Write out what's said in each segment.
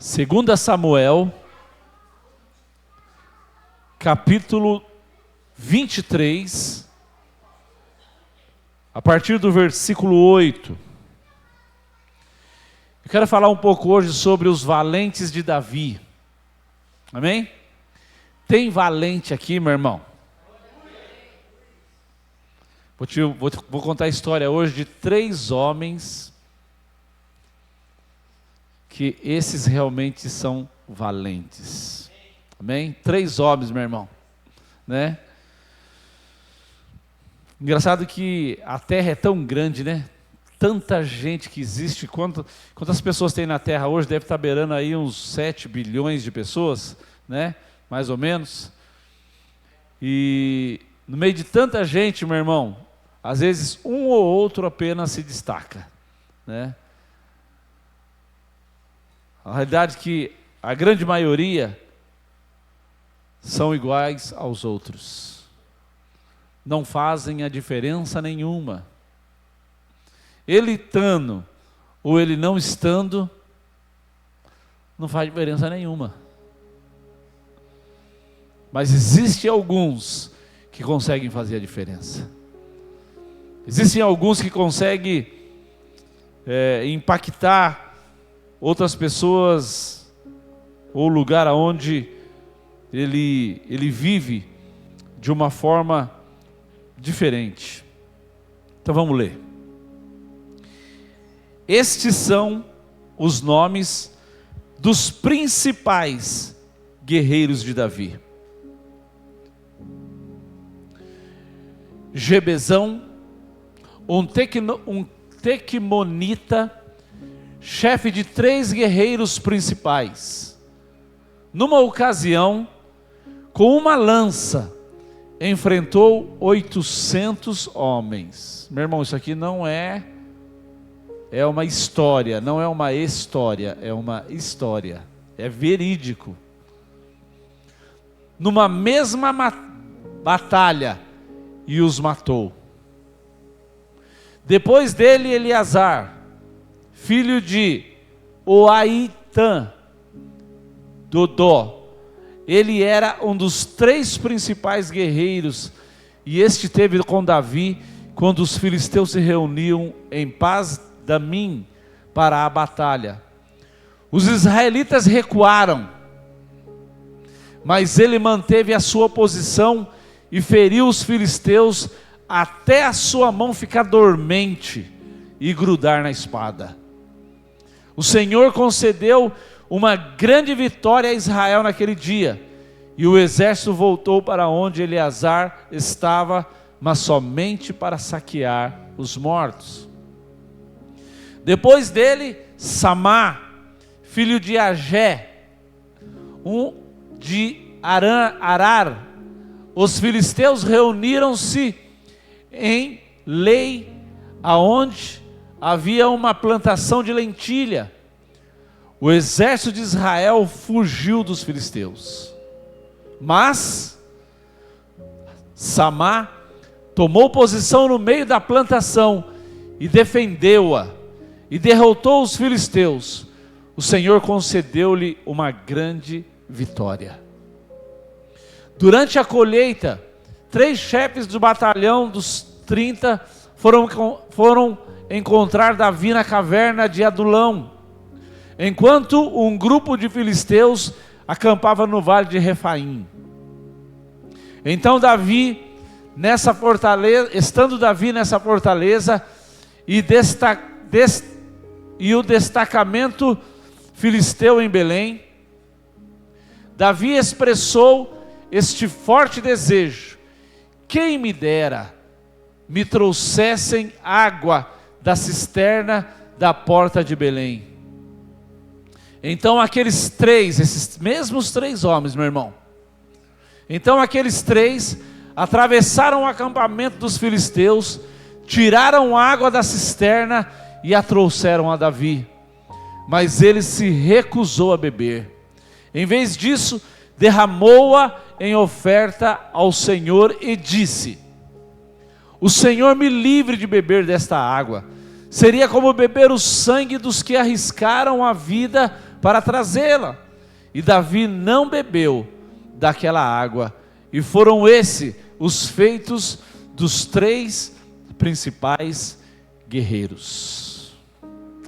Segunda Samuel, capítulo 23, a partir do versículo 8. Eu quero falar um pouco hoje sobre os valentes de Davi. Amém? Tem valente aqui, meu irmão? Vou contar a história hoje de 3 homens que esses realmente são valentes. Amém? 3 homens, meu irmão, né? Engraçado que a terra é tão grande, né? Tanta gente que existe. Quantas pessoas tem na terra hoje? Deve estar beirando aí uns 7 bilhões de pessoas, né? Mais ou menos. E no meio de tanta gente, meu irmão, às vezes um ou outro apenas se destaca, né? A realidade é que a grande maioria são iguais aos outros. Não fazem a diferença nenhuma. Ele estando ou ele não estando, não faz diferença nenhuma. Mas existem alguns que conseguem fazer a diferença. Existem alguns que conseguem impactar outras pessoas, ou lugar onde ele vive de uma forma diferente. Então vamos ler. Estes são os nomes dos principais guerreiros de Davi: Gebezão, um tequemonita, chefe de 3 guerreiros principais. Numa ocasião, com uma lança, enfrentou 800 homens. Meu irmão, isso aqui não é uma história, não é uma história, é uma história. É verídico. Numa mesma batalha, e os matou. Depois dele, Eleazar, filho de Oaitã, Dodó. Ele era um dos 3 principais guerreiros, e este teve com Davi quando os filisteus se reuniam em Pas-damim para a batalha. Os israelitas recuaram, mas ele manteve a sua posição e feriu os filisteus até a sua mão ficar dormente e grudar na espada. O Senhor concedeu uma grande vitória a Israel naquele dia, e o exército voltou para onde Eleazar estava, mas somente para saquear os mortos. Depois dele, Samá, filho de Agé, um de Arar. Os filisteus reuniram-se em Lei, aonde havia uma plantação de lentilha. O exército de Israel fugiu dos filisteus, mas Samá tomou posição no meio da plantação e defendeu-a, e derrotou os filisteus. O Senhor concedeu-lhe uma grande vitória. Durante a colheita, 3 chefes do batalhão dos 30 foram encontrar Davi na caverna de Adulão, enquanto um grupo de filisteus acampava no vale de Refaim. Então estando Davi nessa fortaleza, e o destacamento filisteu em Belém, Davi expressou este forte desejo: quem me dera me trouxessem água da cisterna da porta de Belém. Então esses mesmos 3 homens, meu irmão, então aqueles 3 atravessaram o acampamento dos filisteus, tiraram água da cisterna e a trouxeram a Davi, mas ele se recusou a beber. Em vez disso, derramou-a em oferta ao Senhor e disse: o Senhor me livre de beber desta água. Seria como beber o sangue dos que arriscaram a vida para trazê-la. E Davi não bebeu daquela água. E foram esses os feitos dos 3 principais guerreiros.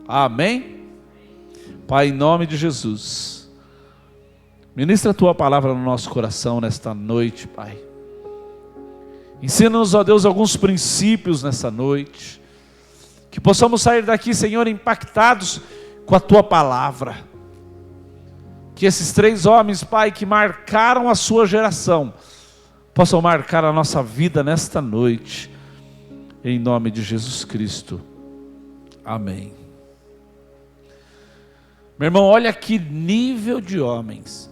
Amém? Pai, em nome de Jesus, ministra a tua palavra no nosso coração nesta noite, Pai. Ensina-nos, ó Deus, alguns princípios nessa noite, que possamos sair daqui, Senhor, impactados com a tua palavra. Que esses 3 homens, Pai, que marcaram a sua geração, possam marcar a nossa vida nesta noite, em nome de Jesus Cristo. Amém. Meu irmão, olha que nível de homens.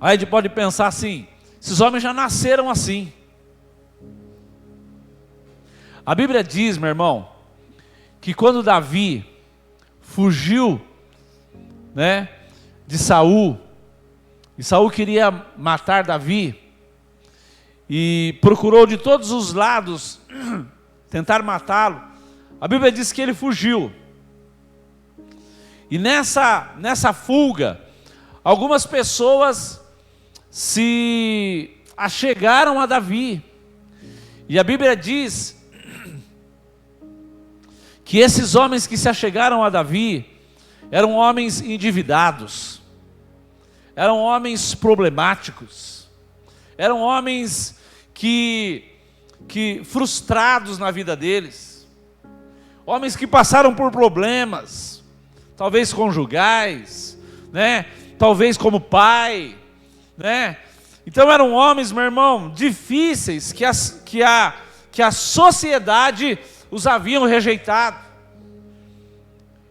Aí a gente pode pensar assim: esses homens já nasceram assim. A Bíblia diz, meu irmão, que quando Davi fugiu, né, de Saul, e Saul queria matar Davi, e procurou de todos os lados tentar matá-lo, a Bíblia diz que ele fugiu. E nessa fuga, algumas pessoas se achegaram a Davi, e a Bíblia diz que esses homens que se achegaram a Davi eram homens endividados, eram homens problemáticos, eram homens que frustrados na vida deles, homens que passaram por problemas, talvez conjugais, né? Talvez como pai, né? Então eram homens, meu irmão, difíceis, que a sociedade os haviam rejeitado.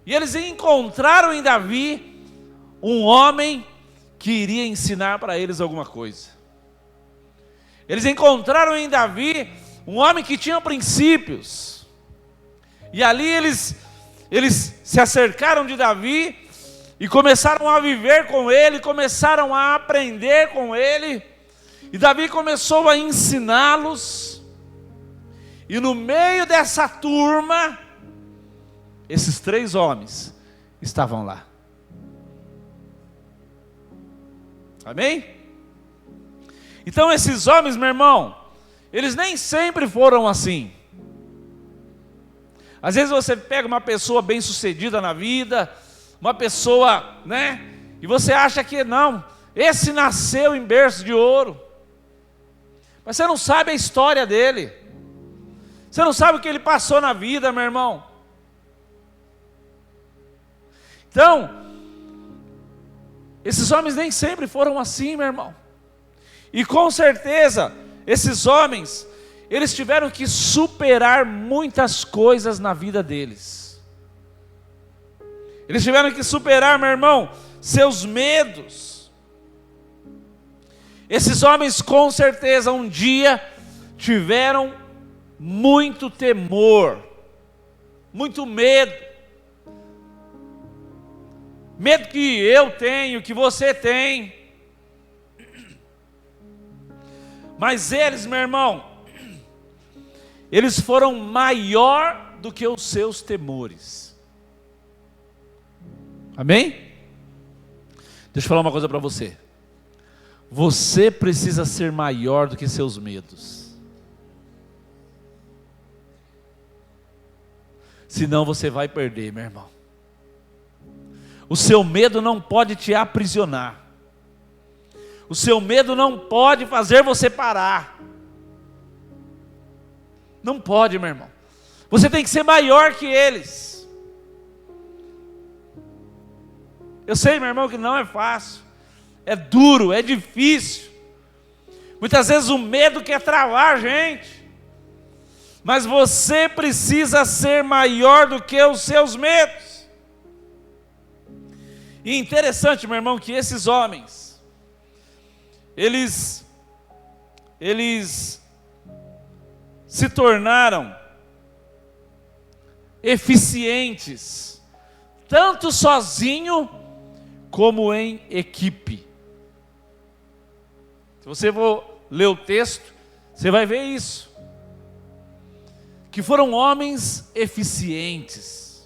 E eles encontraram em Davi um homem que iria ensinar para eles alguma coisa. Eles encontraram em Davi um homem que tinha princípios. E ali eles se acercaram de Davi e começaram a viver com ele, começaram a aprender com ele. E Davi começou a ensiná-los. E no meio dessa turma, esses 3 homens estavam lá. Amém? Então esses homens, meu irmão, eles nem sempre foram assim. Às vezes você pega uma pessoa bem sucedida na vida, uma pessoa, né? E você acha que não, esse nasceu em berço de ouro. Mas você não sabe a história dele. Você não sabe o que ele passou na vida, meu irmão. Então, esses homens nem sempre foram assim, meu irmão. E com certeza, esses homens, eles tiveram que superar muitas coisas na vida deles. Eles tiveram que superar, meu irmão, seus medos. Esses homens com certeza um dia tiveram muito temor, muito medo. Medo que eu tenho, que você tem. Mas eles, meu irmão, eles foram maior do que os seus temores. Amém? Deixa eu falar uma coisa para você. Você precisa ser maior do que seus medos. Senão você vai perder, meu irmão. O seu medo não pode te aprisionar. O seu medo não pode fazer você parar. Não pode, meu irmão. Você tem que ser maior que eles. Eu sei, meu irmão, que não é fácil. É duro, é difícil. Muitas vezes o medo quer travar a gente. Mas você precisa ser maior do que os seus medos. E interessante, meu irmão, que esses homens, eles se tornaram eficientes, tanto sozinho como em equipe. Se você for ler o texto, você vai ver isso. Que foram homens eficientes.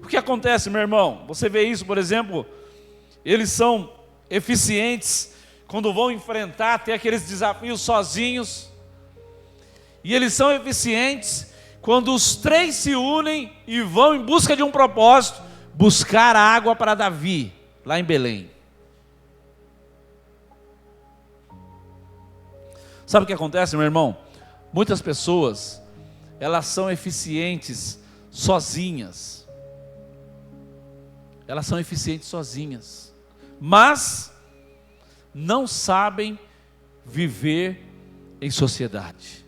O que acontece, meu irmão? Você vê isso, por exemplo, eles são eficientes quando vão enfrentar, ter aqueles desafios sozinhos. E eles são eficientes quando os 3 se unem e vão em busca de um propósito, buscar água para Davi, lá em Belém. Sabe o que acontece, meu irmão? Muitas pessoas, elas são eficientes sozinhas. Elas são eficientes sozinhas, mas não sabem viver em sociedade.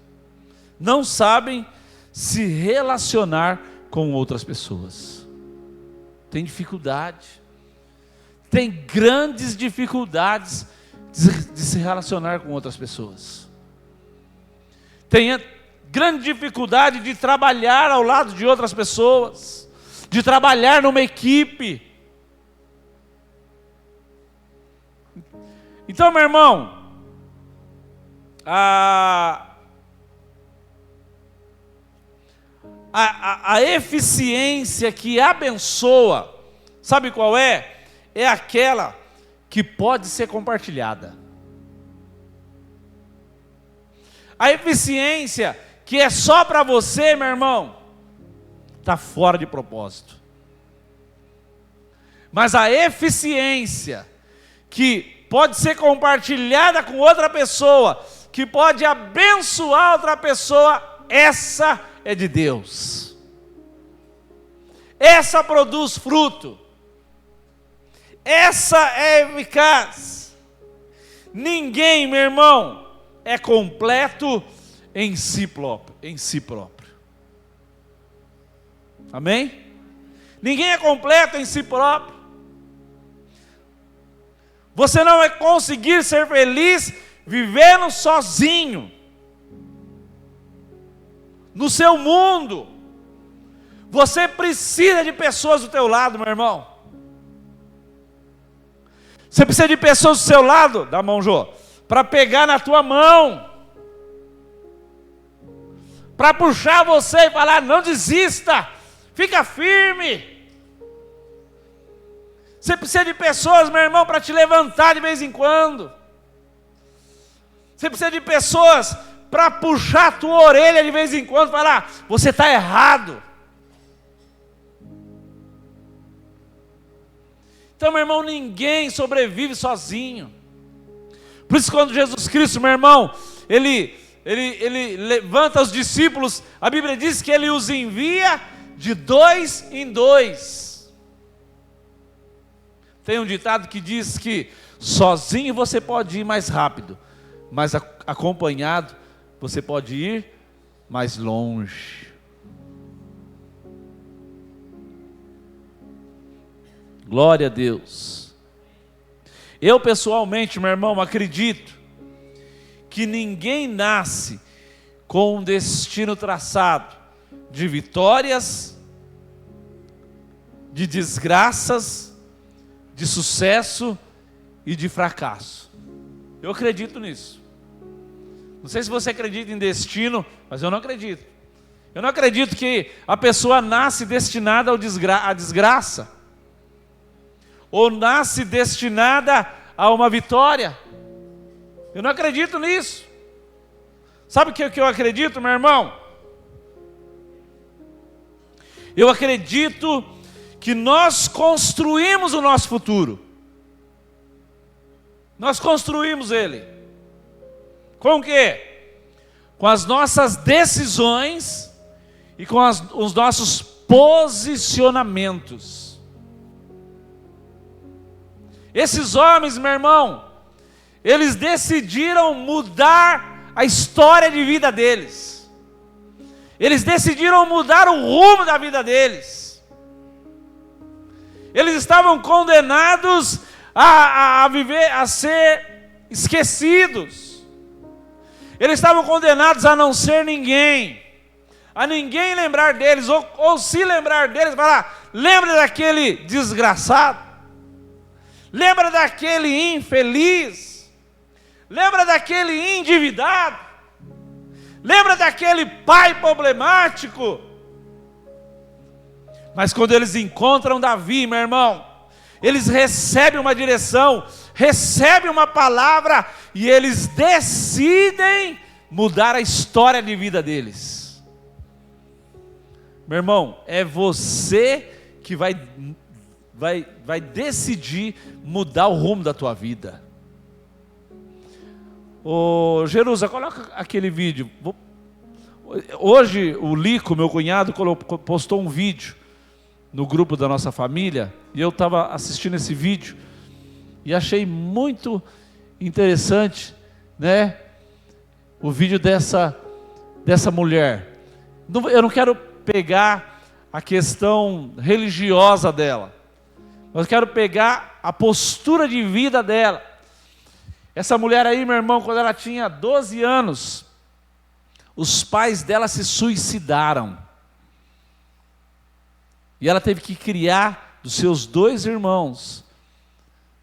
Não sabem se relacionar com outras pessoas. Tem dificuldade. Tem grandes dificuldades de se relacionar com outras pessoas. Tem grande dificuldade de trabalhar ao lado de outras pessoas, de trabalhar numa equipe. Então, meu irmão, a eficiência que abençoa, sabe qual é? É aquela que pode ser compartilhada. A eficiência que é só para você, meu irmão, está fora de propósito. Mas a eficiência que pode ser compartilhada com outra pessoa, que pode abençoar outra pessoa, essa é de Deus. Essa produz fruto. Essa é eficaz. Ninguém, meu irmão, é completo em si próprio. Amém? Ninguém é completo em si próprio. Você não vai conseguir ser feliz vivendo sozinho, no seu mundo. Você precisa de pessoas do teu lado, meu irmão. Você precisa de pessoas do seu lado, dá a mão, Jô, para pegar na tua mão, para puxar você e falar: não desista, fica firme. Você precisa de pessoas, meu irmão, para te levantar de vez em quando. Você precisa de pessoas para puxar a tua orelha de vez em quando e falar: você está errado. Então, meu irmão, ninguém sobrevive sozinho. Por isso, quando Jesus Cristo, meu irmão, ele levanta os discípulos, a Bíblia diz que ele os envia de 2 em 2. Tem um ditado que diz que sozinho você pode ir mais rápido, mas acompanhado você pode ir mais longe. Glória a Deus. Eu pessoalmente, meu irmão, acredito que ninguém nasce com um destino traçado de vitórias, de desgraças, de sucesso e de fracasso. Eu acredito nisso. Não sei se você acredita em destino, mas eu não acredito. Eu não acredito que a pessoa nasce destinada à desgraça, ou nasce destinada a uma vitória. Eu não acredito nisso. Sabe o que eu acredito, meu irmão? Eu acredito que nós construímos o nosso futuro. Nós construímos ele. Com o quê? Com as nossas decisões e com os nossos posicionamentos. Esses homens, meu irmão, eles decidiram mudar a história de vida deles. Eles decidiram mudar o rumo da vida deles. Eles estavam condenados a viver, a ser esquecidos. Eles estavam condenados a não ser ninguém, a ninguém lembrar deles, ou se lembrar deles, falar: lembra daquele desgraçado, lembra daquele infeliz, lembra daquele endividado, lembra daquele pai problemático, Mas quando eles encontram Davi, meu irmão, eles recebem uma direção, recebem uma palavra e eles decidem mudar a história de vida deles. Meu irmão, é você que vai decidir mudar o rumo da tua vida. Ô Jerusa, coloca aquele vídeo. Hoje o Lico, meu cunhado, postou um vídeo no grupo da nossa família, e eu estava assistindo esse vídeo e achei muito interessante, né? O vídeo dessa mulher. Eu não quero pegar a questão religiosa dela, mas eu quero pegar a postura de vida dela. Essa mulher aí, meu irmão, quando ela tinha 12 anos, os pais dela se suicidaram. E ela teve que criar dos seus 2 irmãos,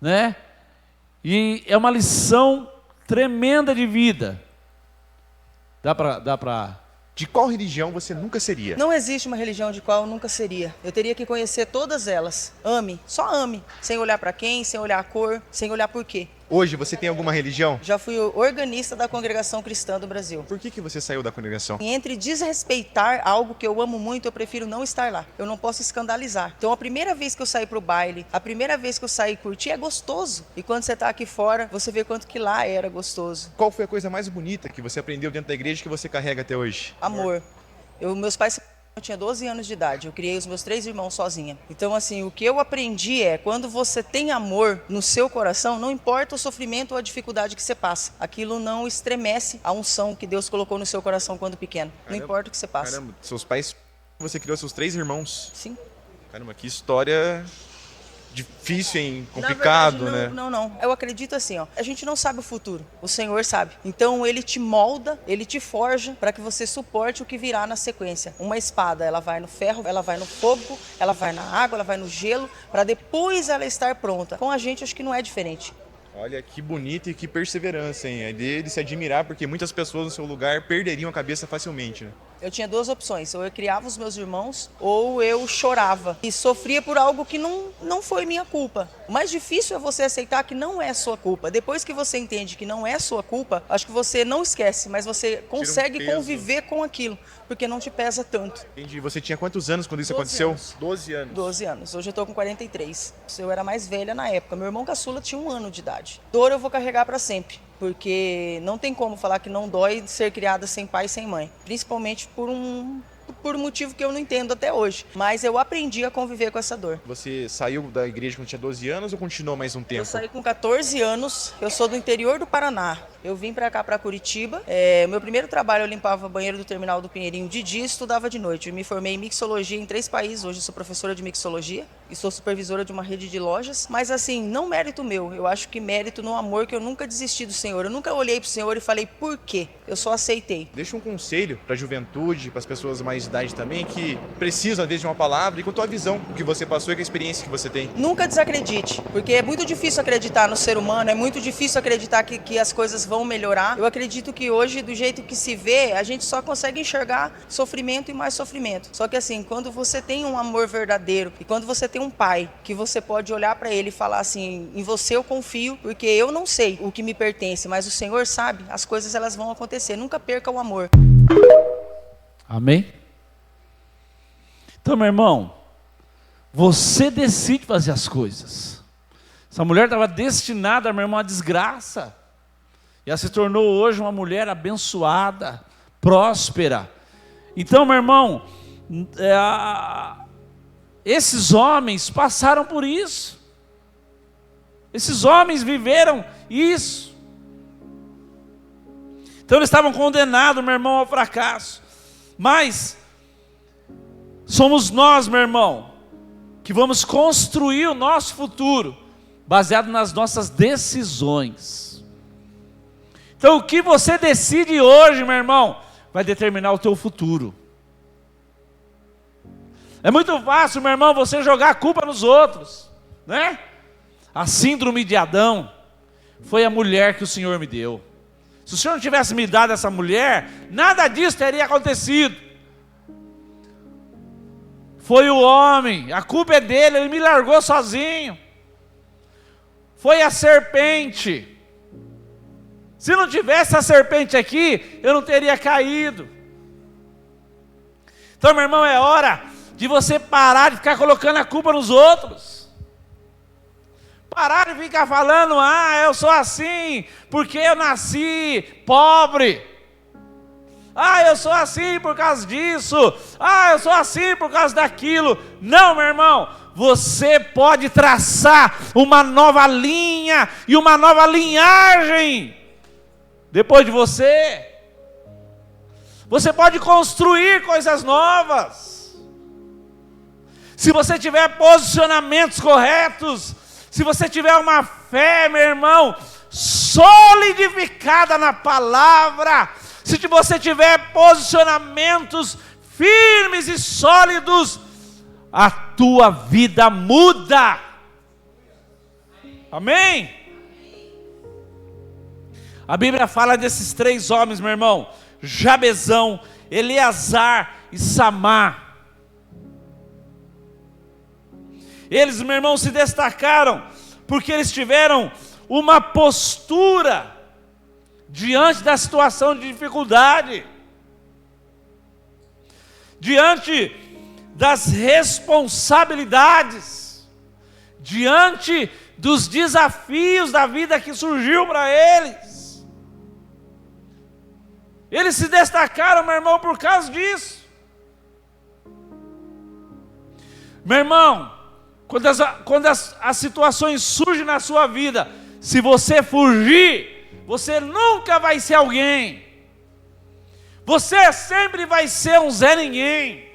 né? E é uma lição tremenda de vida. Dá para... De qual religião você nunca seria? Não existe uma religião de qual eu nunca seria. Eu teria que conhecer todas elas. Ame, só ame. Sem olhar para quem, sem olhar a cor, sem olhar por quê. Hoje você tem alguma religião? Já fui organista da Congregação Cristã do Brasil. Por que você saiu da congregação? E entre desrespeitar algo que eu amo muito, eu prefiro não estar lá. Eu não posso escandalizar. Então a primeira vez que eu saí pro baile, a primeira vez que eu saí curtir é gostoso. E quando você tá aqui fora, você vê quanto que lá era gostoso. Qual foi a coisa mais bonita que você aprendeu dentro da igreja que você carrega até hoje? Amor. Meus pais... Eu tinha 12 anos de idade, eu criei os meus 3 irmãos sozinha. Então assim, o que eu aprendi é, quando você tem amor no seu coração, não importa o sofrimento ou a dificuldade que você passa, aquilo não estremece a unção que Deus colocou no seu coração quando pequeno. Não importa o que você passa. Caramba, seus pais, você criou seus 3 irmãos? Sim. Caramba, que história difícil, hein? Complicado, verdade, não. Eu acredito assim, ó. A gente não sabe o futuro, o Senhor sabe. Então Ele te molda, Ele te forja para que você suporte o que virá na sequência. Uma espada, ela vai no ferro, ela vai no fogo, ela vai na água, ela vai no gelo, para depois ela estar pronta. Com a gente, acho que não é diferente. Olha que bonita e que perseverança, hein? É de se admirar, porque muitas pessoas no seu lugar perderiam a cabeça facilmente, né? Eu tinha 2 opções, ou eu criava os meus irmãos, ou eu chorava e sofria por algo que não foi minha culpa. O mais difícil é você aceitar que não é sua culpa. Depois que você entende que não é sua culpa, acho que você não esquece, mas você consegue conviver com aquilo, porque não te pesa tanto. Entendi. Você tinha quantos anos quando isso aconteceu? Anos. 12 anos. 12 anos. Hoje eu tô com 43. Eu era mais velha na época. Meu irmão caçula tinha 1 ano de idade. Dor eu vou carregar para sempre. Porque não tem como falar que não dói ser criada sem pai e sem mãe. Principalmente por um motivo que eu não entendo até hoje. Mas eu aprendi a conviver com essa dor. Você saiu da igreja quando tinha 12 anos ou continuou mais um tempo? Eu saí com 14 anos. Eu sou do interior do Paraná. Eu vim pra cá, pra Curitiba. Meu primeiro trabalho eu limpava banheiro do terminal do Pinheirinho de dia e estudava de noite. Eu me formei em mixologia em 3 países. Hoje eu sou professora de mixologia e sou supervisora de uma rede de lojas. Mas assim, não mérito meu. Eu acho que mérito no amor, que eu nunca desisti do Senhor. Eu nunca olhei pro Senhor e falei, por quê? Eu só aceitei. Deixa um conselho pra juventude, pras pessoas mais de idade também, que precisam às vezes de uma palavra, e com a tua visão, o que você passou e com a experiência que você tem. Nunca desacredite, porque é muito difícil acreditar no ser humano, é muito difícil acreditar que as coisas vão melhorar. Eu acredito que hoje, do jeito que se vê, a gente só consegue enxergar sofrimento e mais sofrimento. Só que assim, quando você tem um amor verdadeiro e quando você tem um pai que você pode olhar para ele e falar assim, em você eu confio, porque eu não sei o que me pertence, mas o Senhor sabe, as coisas elas vão acontecer. Nunca perca o amor. Amém? Então, meu irmão, você decide fazer as coisas. Essa mulher estava destinada, meu irmão, à desgraça. E ela se tornou hoje uma mulher abençoada, próspera. Então, meu irmão, esses homens passaram por isso. Esses homens viveram isso. Então eles estavam condenados, meu irmão, ao fracasso. Mas somos nós, meu irmão, que vamos construir o nosso futuro baseado nas nossas decisões. Então o que você decide hoje, meu irmão, vai determinar o teu futuro. É muito fácil, meu irmão, você jogar a culpa nos outros, né? A síndrome de Adão foi a mulher que o Senhor me deu. Se o Senhor não tivesse me dado essa mulher, nada disso teria acontecido. Foi o homem, a culpa é dele, ele me largou sozinho. Foi a serpente. Se não tivesse a serpente aqui, eu não teria caído. Então, meu irmão, é hora de você parar de ficar colocando a culpa nos outros. Parar de ficar falando, eu sou assim, porque eu nasci pobre. Eu sou assim por causa disso. Eu sou assim por causa daquilo. Não, meu irmão, você pode traçar uma nova linha e uma nova linhagem depois de você. Você pode construir coisas novas. Se você tiver posicionamentos corretos, se você tiver uma fé, meu irmão, solidificada na palavra, se você tiver posicionamentos firmes e sólidos, a tua vida muda. Amém? A Bíblia fala desses 3 homens, meu irmão: Jabezão, Eleazar e Samar. Eles, meu irmão, se destacaram porque eles tiveram uma postura diante da situação de dificuldade, diante das responsabilidades, diante dos desafios da vida que surgiu para eles. Eles se destacaram, meu irmão, por causa disso. Meu irmão, quando as situações surgem na sua vida, se você fugir, você nunca vai ser alguém. Você sempre vai ser um Zé Ninguém.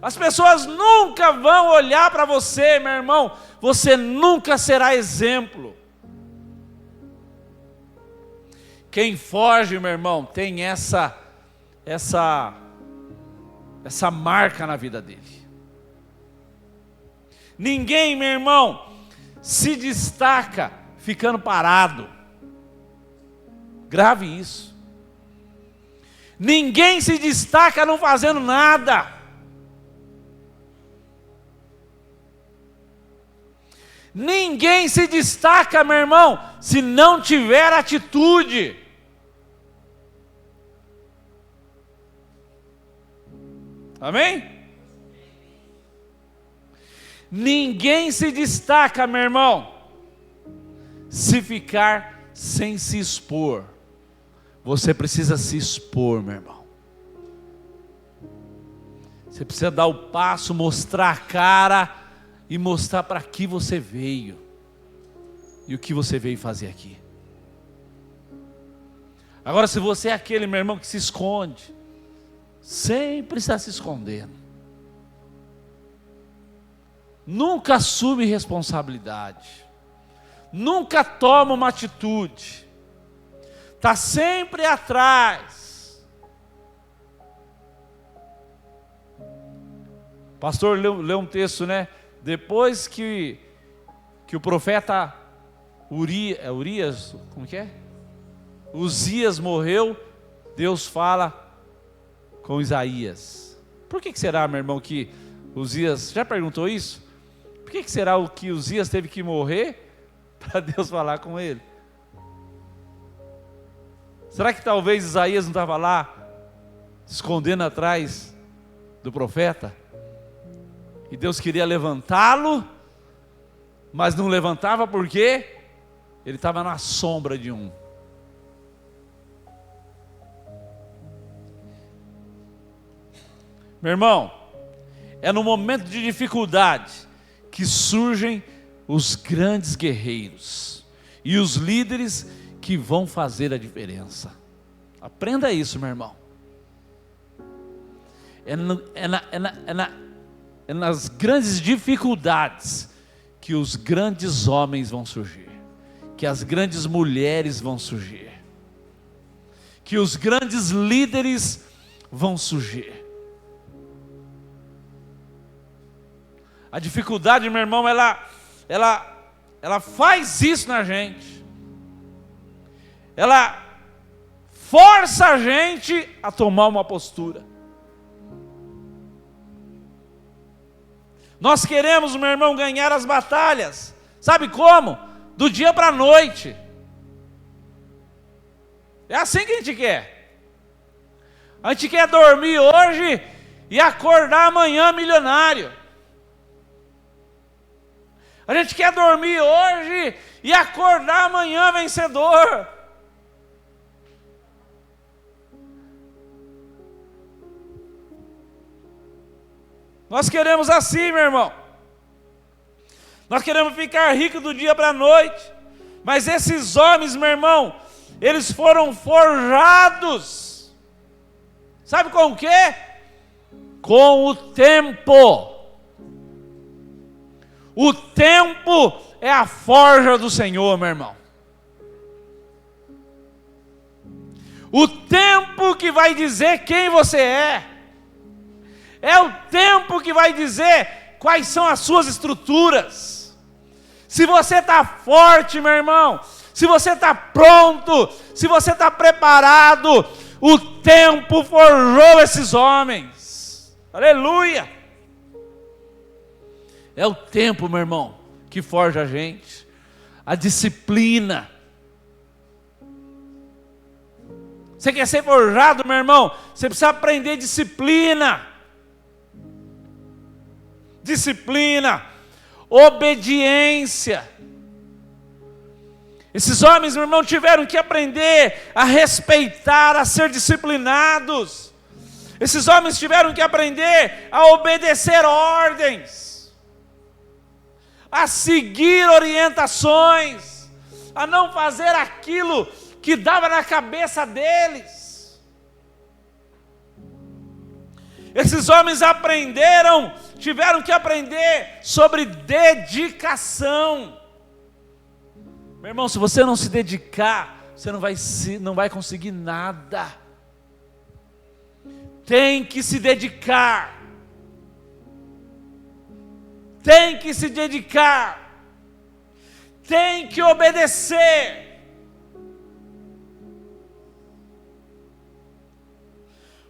As pessoas nunca vão olhar para você, meu irmão. Você nunca será exemplo. Quem foge, meu irmão, tem essa marca na vida dele. Ninguém, meu irmão, se destaca ficando parado. Grave isso. Ninguém se destaca não fazendo nada. Ninguém se destaca, meu irmão, se não tiver atitude. Amém? Ninguém se destaca, meu irmão, se ficar sem se expor. Você precisa se expor, meu irmão. Você precisa dar o passo, mostrar a cara e mostrar para que você veio e o que você veio fazer aqui. Agora, se você é aquele, meu irmão, que se esconde, sempre está se escondendo, nunca assume responsabilidade, nunca toma uma atitude, está sempre atrás. O pastor leu um texto, né? Depois que o profeta Urias, como que é? Uzias morreu, Deus fala com Isaías. Por que será, meu irmão, que Uzias, já perguntou isso? Por que será o que Uzias teve que morrer para Deus falar com ele? Será que talvez Isaías não estava lá, se escondendo atrás do profeta? E Deus queria levantá-lo, mas não levantava porque ele estava na sombra de um. Meu irmão, é no momento de dificuldade que surgem os grandes guerreiros e os líderes que vão fazer a diferença. Aprenda isso, meu irmão. É nas grandes dificuldades que os grandes homens vão surgir, que as grandes mulheres vão surgir, que os grandes líderes vão surgir. A dificuldade, meu irmão, ela faz isso na gente. Ela força a gente a tomar uma postura. Nós queremos, meu irmão, ganhar as batalhas. Sabe como? Do dia para a noite. É assim que a gente quer. A gente quer dormir hoje e acordar amanhã milionário. A gente quer dormir hoje e acordar amanhã vencedor. Nós queremos assim, meu irmão. Nós queremos ficar ricos do dia para a noite. Mas esses homens, meu irmão, eles foram forjados. Sabe com o quê? Com o tempo. O tempo é a forja do Senhor, meu irmão. O tempo que vai dizer quem você é. É o tempo que vai dizer quais são as suas estruturas. Se você está forte, meu irmão, se você está pronto, se você está preparado, o tempo forjou esses homens. Aleluia! É o tempo, meu irmão, que forja a gente. A disciplina. Você quer ser forjado, meu irmão? Você precisa aprender disciplina. Disciplina, obediência. Esses homens, meu irmão, tiveram que aprender a respeitar, a ser disciplinados. Esses homens tiveram que aprender a obedecer ordens, a seguir orientações, a não fazer aquilo que dava na cabeça deles. Esses homens tiveram que aprender sobre dedicação. Meu irmão, se você não se dedicar, você não vai conseguir nada. Tem que se dedicar. Tem que se dedicar. Tem que obedecer.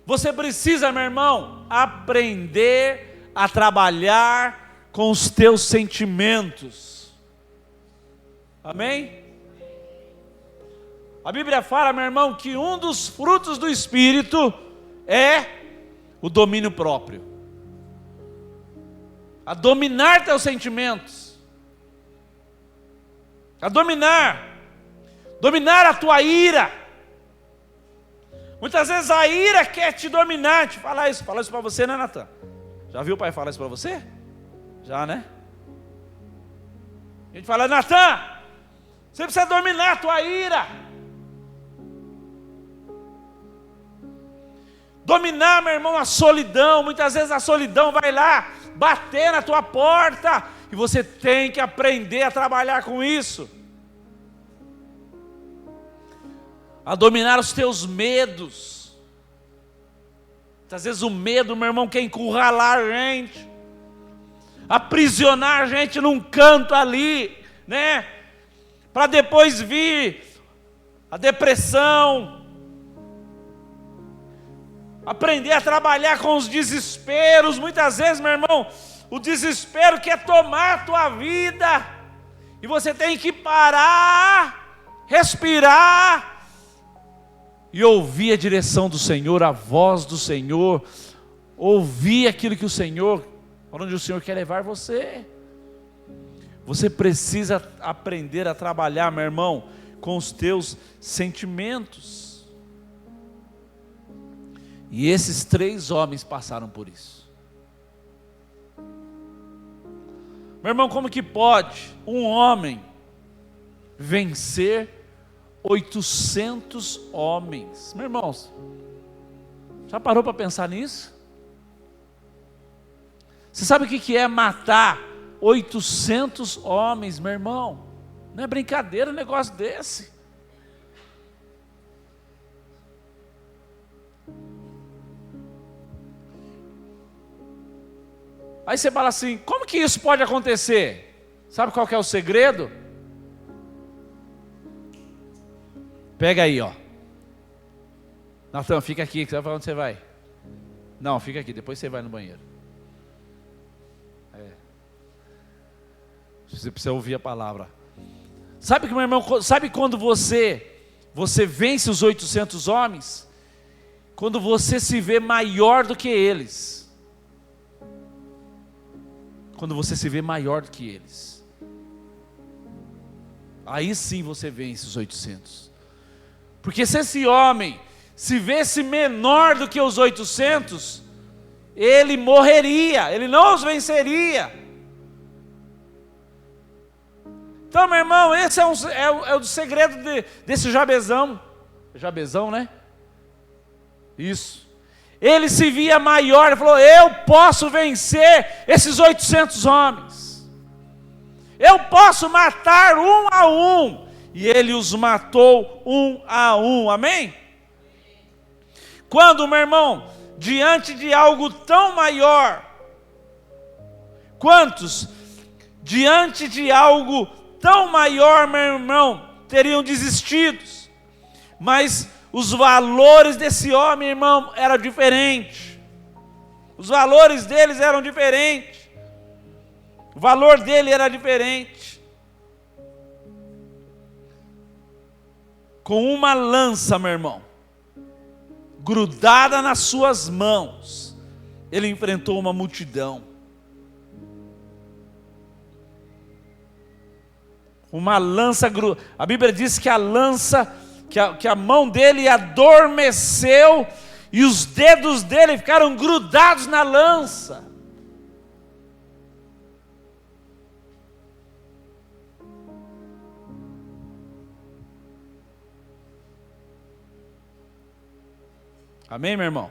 Você precisa, meu irmão, aprender a trabalhar com os teus sentimentos. Amém? A Bíblia fala, meu irmão, que um dos frutos do Espírito é o domínio próprio. A dominar teus sentimentos. A dominar a tua ira. Muitas vezes a ira quer te dominar. Te falar isso para você, né, Natan? Já viu o pai falar isso para você? Já, né? A gente fala, Natan, você precisa dominar a tua ira. Dominar, meu irmão, a solidão. Muitas vezes a solidão vai lá bater na tua porta e você tem que aprender a trabalhar com isso. A dominar os teus medos. Muitas vezes o medo, meu irmão, quer encurralar a gente, aprisionar a gente num canto ali, né? Para depois vir a depressão. Aprender a trabalhar com os desesperos. Muitas vezes, meu irmão, o desespero quer tomar a tua vida. E você tem que parar, respirar e ouvir a direção do Senhor, a voz do Senhor, ouvir aquilo que o Senhor, para onde o Senhor quer levar você. Você precisa aprender a trabalhar, meu irmão, com os teus sentimentos. E esses 3 homens passaram por isso. Meu irmão, como que pode um homem vencer 800 homens? Meus irmãos, já parou para pensar nisso? Você sabe o que é matar 800 homens, meu irmão? Não é brincadeira um negócio desse. Aí você fala assim, como que isso pode acontecer? Sabe qual que é o segredo? Pega aí, ó. Natan, fica aqui, que você vai falar onde você vai. Não, fica aqui, depois você vai no banheiro. Você precisa ouvir a palavra. Sabe que, meu irmão, sabe quando você vence os 800 homens? Quando você se vê maior do que eles. Quando você se vê maior do que eles. Aí sim você vence os 800. Porque se esse homem se vesse menor do que os 800, ele morreria, ele não os venceria. Então, meu irmão, esse é o segredo desse Jabezão. Jabezão, né? Isso. Ele se via maior, ele falou: eu posso vencer esses 800 homens. Eu posso matar um a um. E ele os matou um a um, amém? Quando, meu irmão, diante de algo tão maior, quantos, diante de algo tão maior, meu irmão, teriam desistido? Mas os valores desse homem, irmão, eram diferentes. Os valores deles eram diferentes. O valor dele era diferente. Com uma lança, meu irmão, grudada nas suas mãos, ele enfrentou uma multidão. Uma lança, a Bíblia diz que a lança, que a mão dele adormeceu e os dedos dele ficaram grudados na lança. Amém, meu irmão?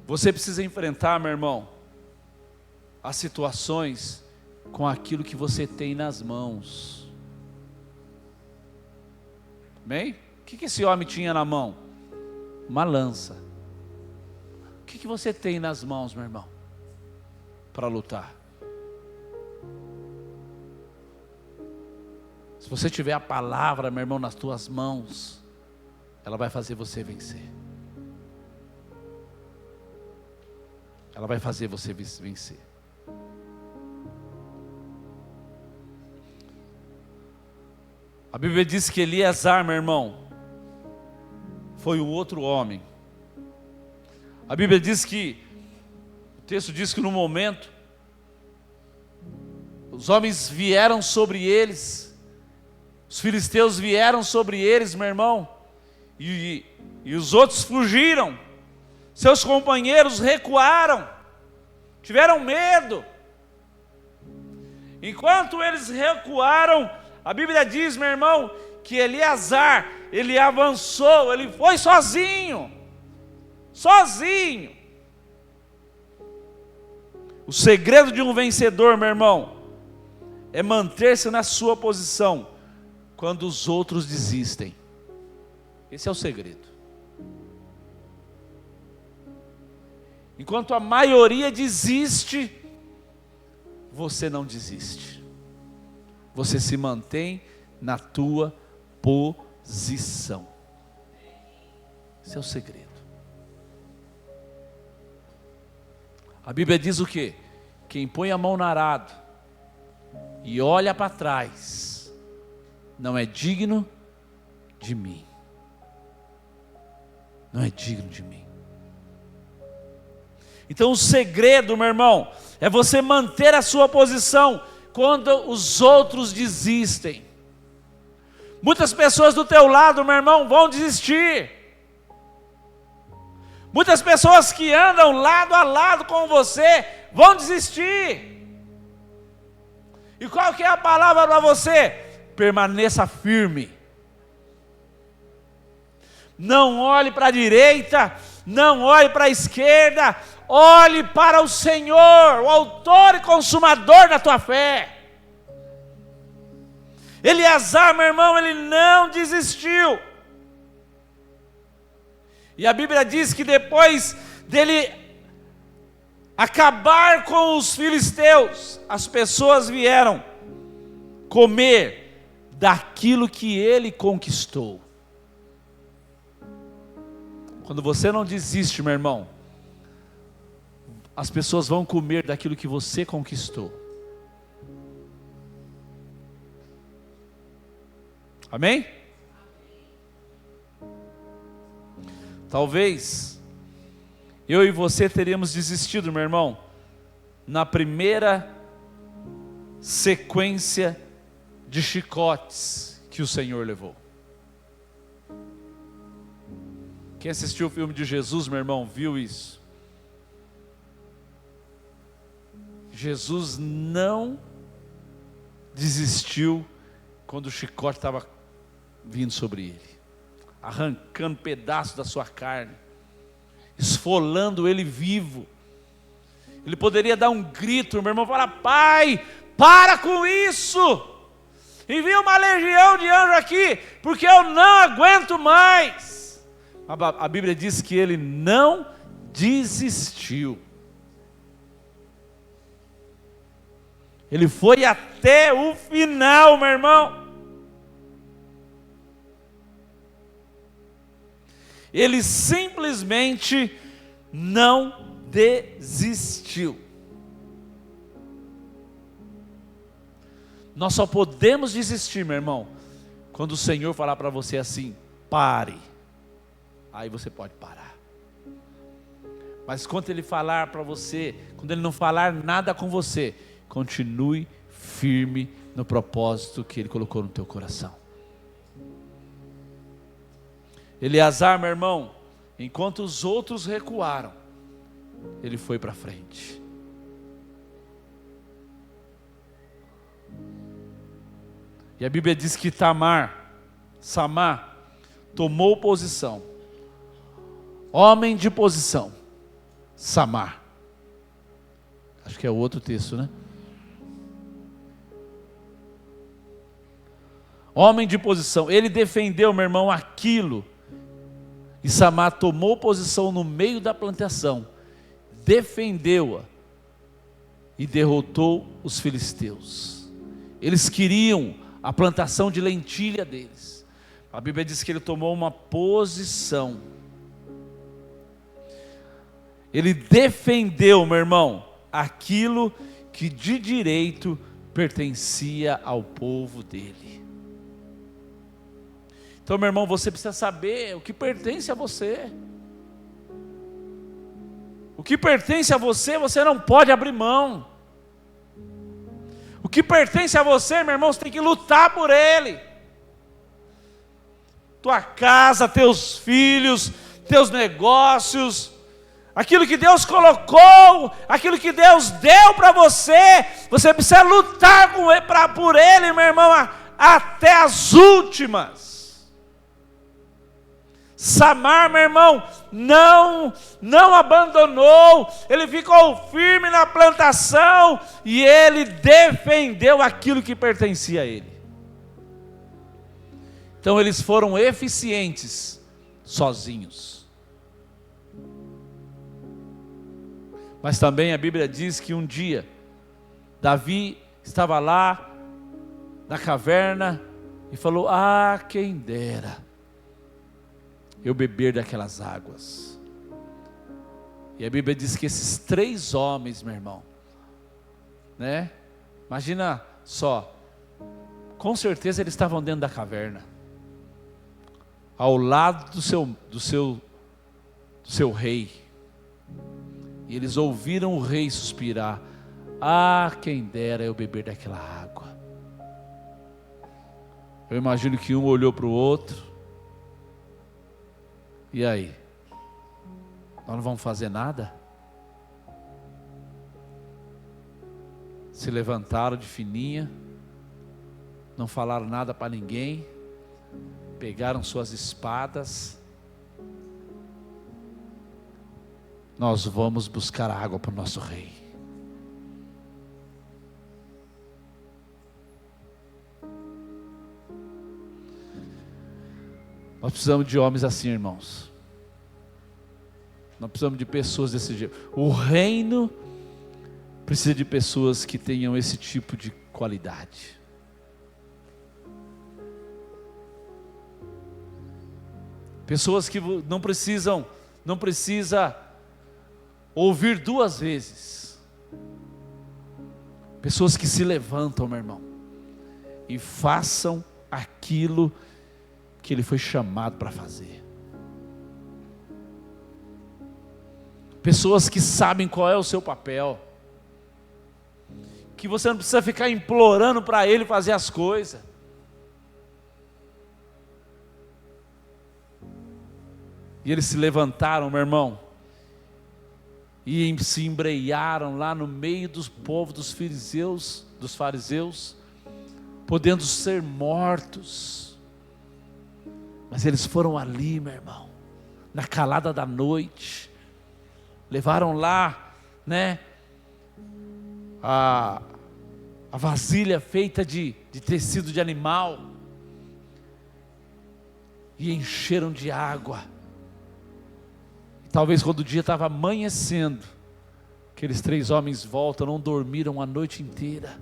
Você precisa enfrentar, meu irmão, as situações com aquilo que você tem nas mãos. Amém? O que esse homem tinha na mão? Uma lança. O que você tem nas mãos, meu irmão, para lutar? Se você tiver a palavra, meu irmão, nas tuas mãos, ela vai fazer você vencer. Ela vai fazer você vencer. A Bíblia diz que Eleazar, meu irmão, foi um outro homem. A Bíblia diz que, o texto diz que no momento, os homens vieram sobre eles, os filisteus vieram sobre eles, meu irmão, e os outros fugiram, seus companheiros recuaram, tiveram medo. Enquanto eles recuaram, a Bíblia diz, meu irmão, que Eleazar, ele avançou, ele foi sozinho. Sozinho. O segredo de um vencedor, meu irmão, é manter-se na sua posição quando os outros desistem. Esse é o segredo. Enquanto a maioria desiste, você não desiste. Você se mantém na tua posição. Esse é o segredo. A Bíblia diz o quê? Quem põe a mão no arado e olha para trás, não é digno de mim. Não é digno de mim. Então o segredo, meu irmão, é você manter a sua posição quando os outros desistem. Muitas pessoas do teu lado, meu irmão, vão desistir. Muitas pessoas que andam lado a lado com você vão desistir. E qual que é a palavra para você? Permaneça firme. Não olhe para a direita, não olhe para a esquerda, olhe para o Senhor, o autor e consumador da tua fé. Eleazar, meu irmão, ele não desistiu. E a Bíblia diz que depois dele acabar com os filisteus, as pessoas vieram comer daquilo que ele conquistou. Quando você não desiste, meu irmão, as pessoas vão comer daquilo que você conquistou. Amém? Talvez eu e você teríamos desistido, meu irmão, na primeira sequência de chicotes que o Senhor levou. Quem assistiu o filme de Jesus, meu irmão, viu isso. Jesus não desistiu quando o chicote estava vindo sobre ele, arrancando pedaços da sua carne, esfolando ele vivo. Ele poderia dar um grito, meu irmão, falar: Pai, para com isso, envia uma legião de anjos aqui, porque eu não aguento mais. A Bíblia diz que ele não desistiu. Ele foi até o final, meu irmão. Ele simplesmente não desistiu. Nós só podemos desistir, meu irmão, quando o Senhor falar para você assim: pare. Aí você pode parar. Mas quando Ele falar para você, quando Ele não falar nada com você, continue firme no propósito que Ele colocou no teu coração. Eleazar, meu irmão, enquanto os outros recuaram, ele foi para frente. E a Bíblia diz que Samar, tomou posição. Homem de posição, Samar. Acho que é outro texto, né? Homem de posição. Ele defendeu, meu irmão, aquilo. E Samar tomou posição no meio da plantação, defendeu-a e derrotou os filisteus. Eles queriam a plantação de lentilha deles. A Bíblia diz que ele tomou uma posição. Ele defendeu, meu irmão, aquilo que de direito pertencia ao povo dele. Então, meu irmão, você precisa saber o que pertence a você. O que pertence a você, você não pode abrir mão. O que pertence a você, meu irmão, você tem que lutar por ele. Tua casa, teus filhos, teus negócios, aquilo que Deus colocou, aquilo que Deus deu para você, você precisa lutar por ele, meu irmão, até as últimas. Samar, meu irmão, não abandonou, ele ficou firme na plantação e ele defendeu aquilo que pertencia a ele. Então eles foram eficientes sozinhos. Mas também a Bíblia diz que um dia Davi estava lá na caverna e falou: ah, quem dera eu beber daquelas águas. E a Bíblia diz que esses 3 homens, meu irmão, né? Imagina só, com certeza eles estavam dentro da caverna, ao lado do seu rei, e eles ouviram o rei suspirar: ah, quem dera eu beber daquela água. Eu imagino que um olhou para o outro: e aí? Nós não vamos fazer nada? Se levantaram de fininha, não falaram nada para ninguém, pegaram suas espadas. Nós vamos buscar água para o nosso rei. Nós precisamos de homens assim, irmãos. Nós precisamos de pessoas desse jeito. O reino precisa de pessoas que tenham esse tipo de qualidade. Pessoas que não precisa ouvir 2 vezes. Pessoas que se levantam, meu irmão, e façam aquilo que ele foi chamado para fazer. Pessoas que sabem qual é o seu papel, que você não precisa ficar implorando para ele fazer as coisas. E eles se levantaram, meu irmão, e se embrenharam lá no meio dos povos dos fariseus, podendo ser mortos. Mas eles foram ali, meu irmão, na calada da noite, levaram lá, né, a vasilha feita de tecido de animal, e encheram de água. E talvez quando o dia estava amanhecendo, aqueles 3 homens voltam, não dormiram a noite inteira,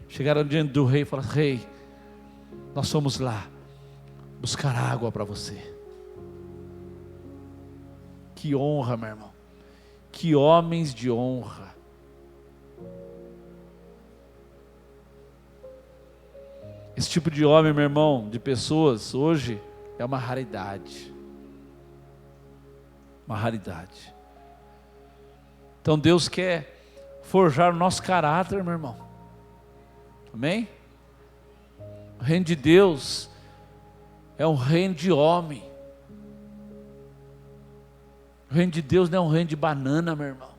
chegaram diante do rei e falaram: rei, nós fomos lá buscar água para você. Que honra, meu irmão, que homens de honra. Esse tipo de homem, meu irmão, de pessoas, hoje é uma raridade. Uma raridade. Então Deus quer forjar o nosso caráter, meu irmão. Amém? O reino de Deus é um reino de homem. O reino de Deus não é um reino de banana, meu irmão.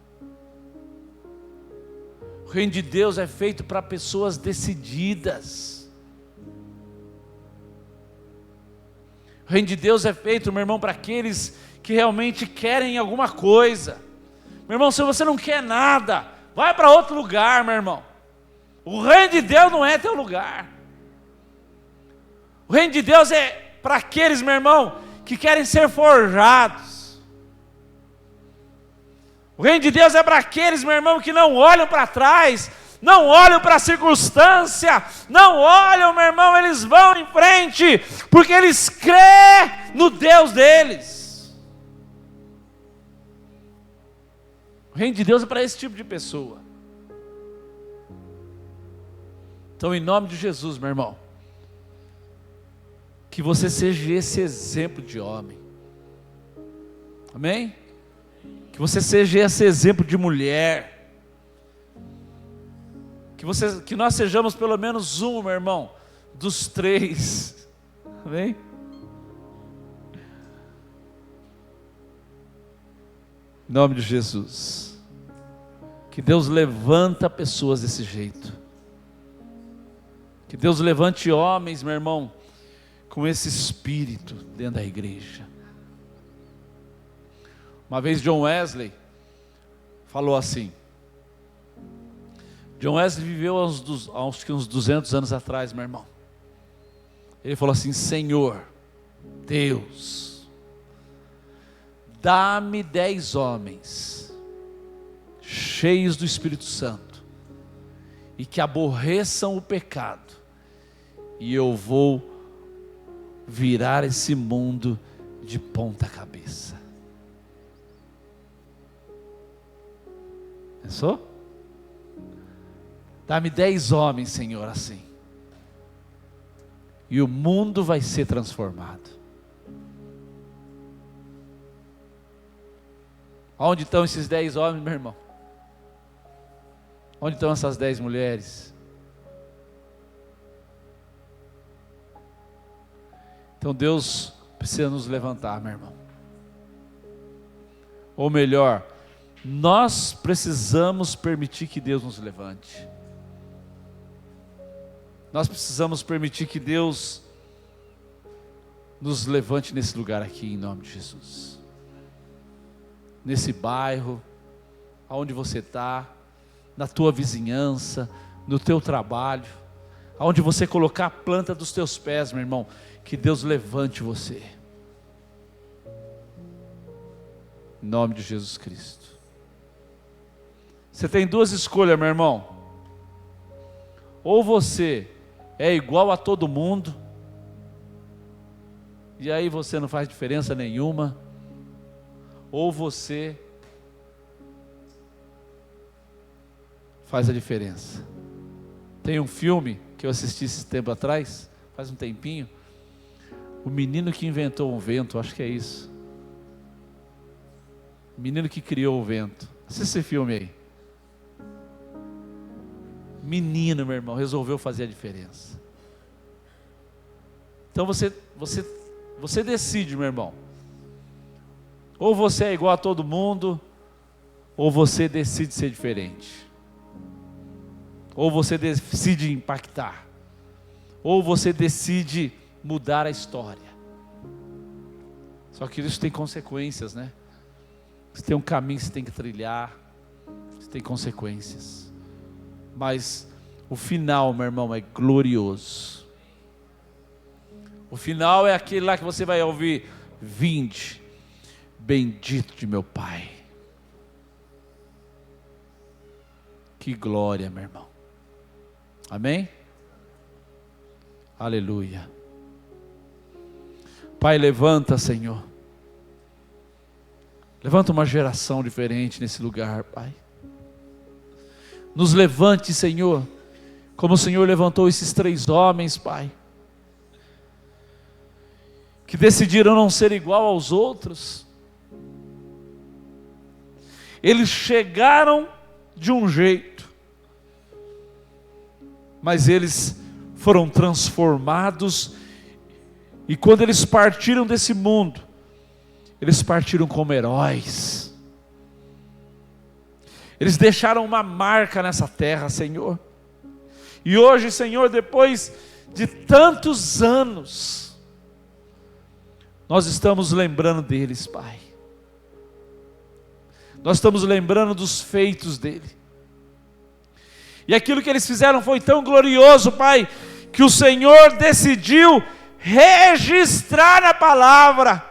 O reino de Deus é feito para pessoas decididas. O reino de Deus é feito, meu irmão, para aqueles que realmente querem alguma coisa. Meu irmão, se você não quer nada, vai para outro lugar, meu irmão. O reino de Deus não é teu lugar. O reino de Deus é para aqueles, meu irmão, que querem ser forjados. O reino de Deus é para aqueles, meu irmão, que não olham para trás, não olham para a circunstância, não olham, meu irmão, eles vão em frente, porque eles crêem no Deus deles. O reino de Deus é para esse tipo de pessoa. Então, em nome de Jesus, meu irmão, que você seja esse exemplo de homem. Amém? Que você seja esse exemplo de mulher. Que nós sejamos pelo menos um, meu irmão, dos 3. Amém? Em nome de Jesus. Que Deus levanta pessoas desse jeito. Que Deus levante homens, meu irmão, com esse espírito dentro da igreja. Uma vez John Wesley falou assim. John Wesley viveu há uns 200 anos atrás, meu irmão. Ele falou assim: Senhor, Deus, dá-me 10 homens, cheios do Espírito Santo, e que aborreçam o pecado, e eu vou virar esse mundo de ponta cabeça. Pensou? Dá-me 10 homens, Senhor, assim, e o mundo vai ser transformado. Onde estão esses 10 homens, meu irmão? Onde estão essas 10 mulheres? Então Deus precisa nos levantar, meu irmão. Ou melhor, nós precisamos permitir que Deus nos levante. Nós precisamos permitir que Deus nos levante nesse lugar aqui, em nome de Jesus. Nesse bairro, aonde você está, na tua vizinhança, no teu trabalho, aonde você colocar a planta dos teus pés, meu irmão, que Deus levante você. Em nome de Jesus Cristo. Você tem 2 escolhas, meu irmão. Ou você é igual a todo mundo, e aí você não faz diferença nenhuma, ou você faz a diferença. Tem um filme que eu assisti esse tempo atrás, faz um tempinho, o menino que inventou o vento, acho que é isso. O menino que criou o vento. Assista esse filme aí. Menino, meu irmão, resolveu fazer a diferença. Então você decide, meu irmão. Ou você é igual a todo mundo, ou você decide ser diferente. Ou você decide impactar. Ou você decide mudar a história. Só que isso tem consequências, né? Você tem um caminho que você tem que trilhar. Você tem consequências. Mas o final, meu irmão, é glorioso. O final é aquele lá que você vai ouvir: vinde, bendito de meu Pai. Que glória, meu irmão. Amém? Aleluia. Pai, levanta, Senhor. Levanta uma geração diferente nesse lugar, Pai. Nos levante, Senhor, como o Senhor levantou esses 3 homens, Pai, que decidiram não ser igual aos outros. Eles chegaram de um jeito, mas eles foram transformados, e quando eles partiram desse mundo, eles partiram como heróis. Eles deixaram uma marca nessa terra, Senhor. E hoje, Senhor, depois de tantos anos, nós estamos lembrando deles, Pai. Nós estamos lembrando dos feitos dele. E aquilo que eles fizeram foi tão glorioso, Pai, que o Senhor decidiu registrar na palavra,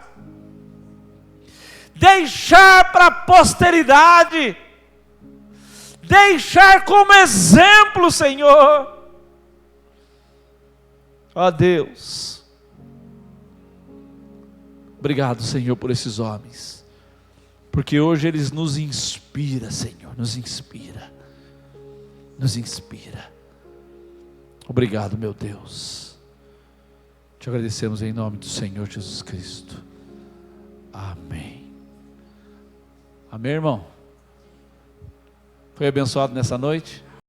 deixar para a posteridade, deixar como exemplo, Senhor. Ó Deus, obrigado, Senhor, por esses homens, porque hoje eles nos inspiram, Senhor, nos inspira. Obrigado, meu Deus. Te agradecemos em nome do Senhor Jesus Cristo. Amém. Amém, irmão? Foi abençoado nessa noite?